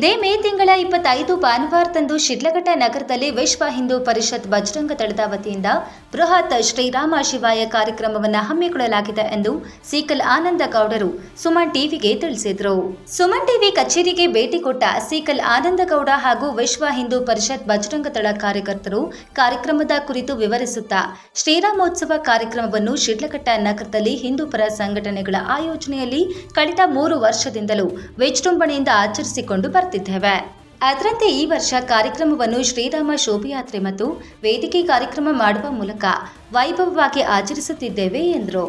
ಇದೇ ಮೇ ತಿಂಗಳ 25 ಭಾನುವಾರದಂದು ಶಿಡ್ಲಘಟ್ಟ ನಗರದಲ್ಲಿ ವಿಶ್ವ ಹಿಂದೂ ಪರಿಷತ್ ಬಜರಂಗ ದಳದ ವತಿಯಿಂದ ಬೃಹತ್ ಶ್ರೀರಾಮ ಶಿವಾಯ ಕಾರ್ಯಕ್ರಮವನ್ನು ಹಮ್ಮಿಕೊಳ್ಳಲಾಗಿದೆ ಎಂದು ಸೀಕಲ್ ಆನಂದ ಗೌಡರು ಸುಮನ್ ಟಿವಿಗೆ ತಿಳಿಸಿದರು. ಸುಮನ್ ಟಿವಿ ಕಚೇರಿಗೆ ಭೇಟಿ ಕೊಟ್ಟ ಸೀಕಲ್ ಆನಂದ ಗೌಡ ಹಾಗೂ ವಿಶ್ವ ಹಿಂದೂ ಪರಿಷತ್ ಬಜರಂಗ ದಳ ಕಾರ್ಯಕರ್ತರು ಕಾರ್ಯಕ್ರಮದ ಕುರಿತು ವಿವರಿಸುತ್ತಾ ಶ್ರೀರಾಮೋತ್ಸವ ಕಾರ್ಯಕ್ರಮವನ್ನು ಶಿಡ್ಲಘಟ್ಟ ನಗರದಲ್ಲಿ ಹಿಂದೂ ಪರ ಸಂಘಟನೆಗಳ ಆಯೋಜನೆಯಲ್ಲಿ ಕಳೆದ 3 ವರ್ಷದಿಂದಲೂ ವಿಜೃಂಭಣೆಯಿಂದ ಆಚರಿಸಿಕೊಂಡು ಬರ್ತಿದ್ದೇವೆ. ಅದರಂತೆ ಈ ವರ್ಷ ಕಾರ್ಯಕ್ರಮವನ್ನು ಶ್ರೀರಾಮ ಶೋಭಯಾತ್ರೆ ಮತ್ತು ವೇದಿಕೆ ಕಾರ್ಯಕ್ರಮ ಮಾಡುವ ಮೂಲಕ ವೈಭವವಾಗಿ ಆಚರಿಸುತ್ತಿದ್ದೇವೆ ಎಂದರು.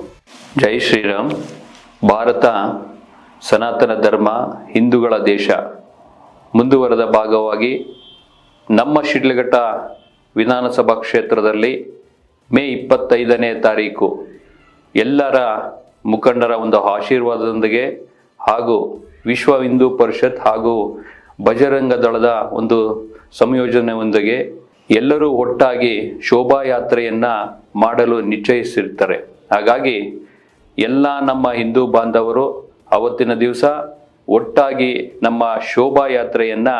ಜೈ ಶ್ರೀರಾಮ್. ಭಾರತ ಸನಾತನ ಧರ್ಮ ಹಿಂದೂಗಳ ದೇಶ. ಮುಂದುವರೆದ ಭಾಗವಾಗಿ ನಮ್ಮ ಶಿಡ್ಲಘಟ್ಟ ವಿಧಾನಸಭಾ ಕ್ಷೇತ್ರದಲ್ಲಿ ಮೇ 25ನೇ ತಾರೀಕು ಎಲ್ಲರ ಮುಖಂಡರ ಒಂದು ಆಶೀರ್ವಾದದೊಂದಿಗೆ ಹಾಗೂ ವಿಶ್ವ ಹಿಂದೂ ಪರಿಷತ್ ಹಾಗೂ ಬಜರಂಗ ದಳದ ಒಂದು ಸಂಯೋಜನೆಯೊಂದಿಗೆ ಎಲ್ಲರೂ ಒಟ್ಟಾಗಿ ಶೋಭಾಯಾತ್ರೆಯನ್ನು ಮಾಡಲು ನಿಶ್ಚಯಿಸಿರ್ತಾರೆ. ಹಾಗಾಗಿ ಎಲ್ಲ ನಮ್ಮ ಹಿಂದೂ ಬಾಂಧವರು ಅವತ್ತಿನ ದಿವಸ ಒಟ್ಟಾಗಿ ನಮ್ಮ ಶೋಭಾಯಾತ್ರೆಯನ್ನು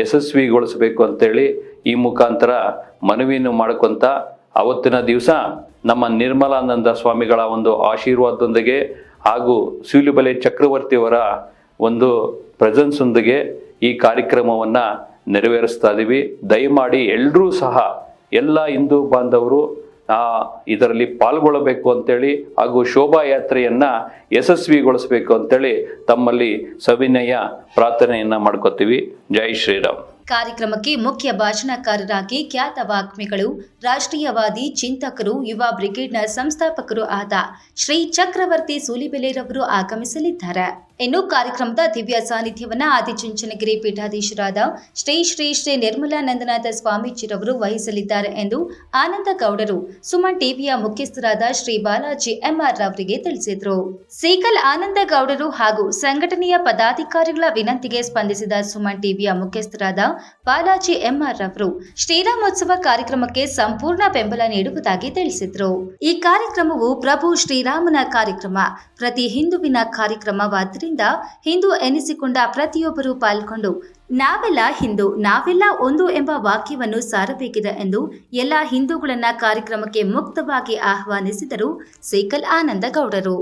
ಯಶಸ್ವಿಗೊಳಿಸಬೇಕು ಅಂತೇಳಿ ಈ ಮುಖಾಂತರ ಮನವಿಯನ್ನು ಮಾಡ್ಕೊತ ಅವತ್ತಿನ ದಿವಸ ನಮ್ಮ ನಿರ್ಮಲಾನಂದ ಸ್ವಾಮಿಗಳ ಒಂದು ಆಶೀರ್ವಾದದೊಂದಿಗೆ ಹಾಗೂ ಸೂಲಿಬೆಲೆ ಚಕ್ರವರ್ತಿಯವರ ಒಂದು ಪ್ರೆಸೆನ್ಸ್ನೊಂದಿಗೆ ಈ ಕಾರ್ಯಕ್ರಮವನ್ನು ನೆರವೇರಿಸ್ತಾ ಇದ್ದೀವಿ. ದಯಮಾಡಿ ಎಲ್ಲರೂ ಸಹ ಎಲ್ಲ ಹಿಂದೂ ಬಾಂಧವರು ಇದರಲ್ಲಿ ಪಾಲ್ಗೊಳ್ಳಬೇಕು ಅಂತೇಳಿ ಹಾಗೂ ಶೋಭಾಯಾತ್ರೆಯನ್ನು ಯಶಸ್ವಿಗೊಳಿಸಬೇಕು ಅಂತೇಳಿ ತಮ್ಮಲ್ಲಿ ಸವಿನಯ ಪ್ರಾರ್ಥನೆಯನ್ನು ಮಾಡ್ಕೋತೀವಿ. ಜೈ ಶ್ರೀರಾಮ್. ಕಾರ್ಯಕ್ರಮಕ್ಕೆ ಮುಖ್ಯ ಭಾಷಣಕಾರರಾಗಿ ಖ್ಯಾತ ವಾಗ್ಮಿಗಳು, ರಾಷ್ಟ್ರೀಯವಾದಿ ಚಿಂತಕರು, ಯುವ ಬ್ರಿಗೇಡ್ನ ಸಂಸ್ಥಾಪಕರು ಆದ ಶ್ರೀ ಚಕ್ರವರ್ತಿ ಸೂಲಿಬೆಲೆರವರು ಆಗಮಿಸಲಿದ್ದಾರೆ. ಇನ್ನು ಕಾರ್ಯಕ್ರಮದ ದಿವ್ಯ ಸಾನ್ನಿಧ್ಯವನ್ನು ಆದಿಚುಂಚನಗಿರಿ ಪೀಠಾಧೀಶರಾದ ಶ್ರೀ ಶ್ರೀ ಶ್ರೀ ನಿರ್ಮಲಾನಂದನಾಥ ಸ್ವಾಮೀಜಿರವರು ವಹಿಸಲಿದ್ದಾರೆ ಎಂದು ಆನಂದ ಗೌಡರು ಸುಮನ್ ಟಿವಿಯ ಮುಖ್ಯಸ್ಥರಾದ ಶ್ರೀ ಬಾಲಾಜಿ ಎಂಆರ್ ರವರಿಗೆ ತಿಳಿಸಿದರು. ಸೀಕಲ್ ಆನಂದ ಗೌಡರು ಹಾಗೂ ಸಂಘಟನೆಯ ಪದಾಧಿಕಾರಿಗಳ ವಿನಂತಿಗೆ ಸ್ಪಂದಿಸಿದ ಸುಮನ್ ಟಿವಿಯ ಮುಖ್ಯಸ್ಥರಾದ ಬಾಲಾಜಿ ಎಂಆರ್ ರವರು ಶ್ರೀರಾಮೋತ್ಸವ ಕಾರ್ಯಕ್ರಮಕ್ಕೆ ಸಂಪೂರ್ಣ ಬೆಂಬಲ ನೀಡುವುದಾಗಿ ತಿಳಿಸಿದರು. ಈ ಕಾರ್ಯಕ್ರಮವು ಪ್ರಭು ಶ್ರೀರಾಮನ ಕಾರ್ಯಕ್ರಮ, ಪ್ರತಿ ಹಿಂದುವಿನ ಕಾರ್ಯಕ್ರಮವಾದ್ದರಿಂದ ಹಿಂದೂ ಎನಿಸಿಕೊಂಡ ಪ್ರತಿಯೊಬ್ಬರು ಪಾಲ್ಗೊಂಡು ನಾವೆಲ್ಲ ಹಿಂದೂ, ನಾವೆಲ್ಲ ಒಂದು ಎಂಬ ವಾಕ್ಯವನ್ನು ಸಾರಬೇಕಿದೆ ಎಂದು ಎಲ್ಲ ಹಿಂದೂಗಳನ್ನ ಕಾರ್ಯಕ್ರಮಕ್ಕೆ ಮುಕ್ತವಾಗಿ ಆಹ್ವಾನಿಸಿದರು ಸೀಕಲ್ ಆನಂದ ಗೌಡರು.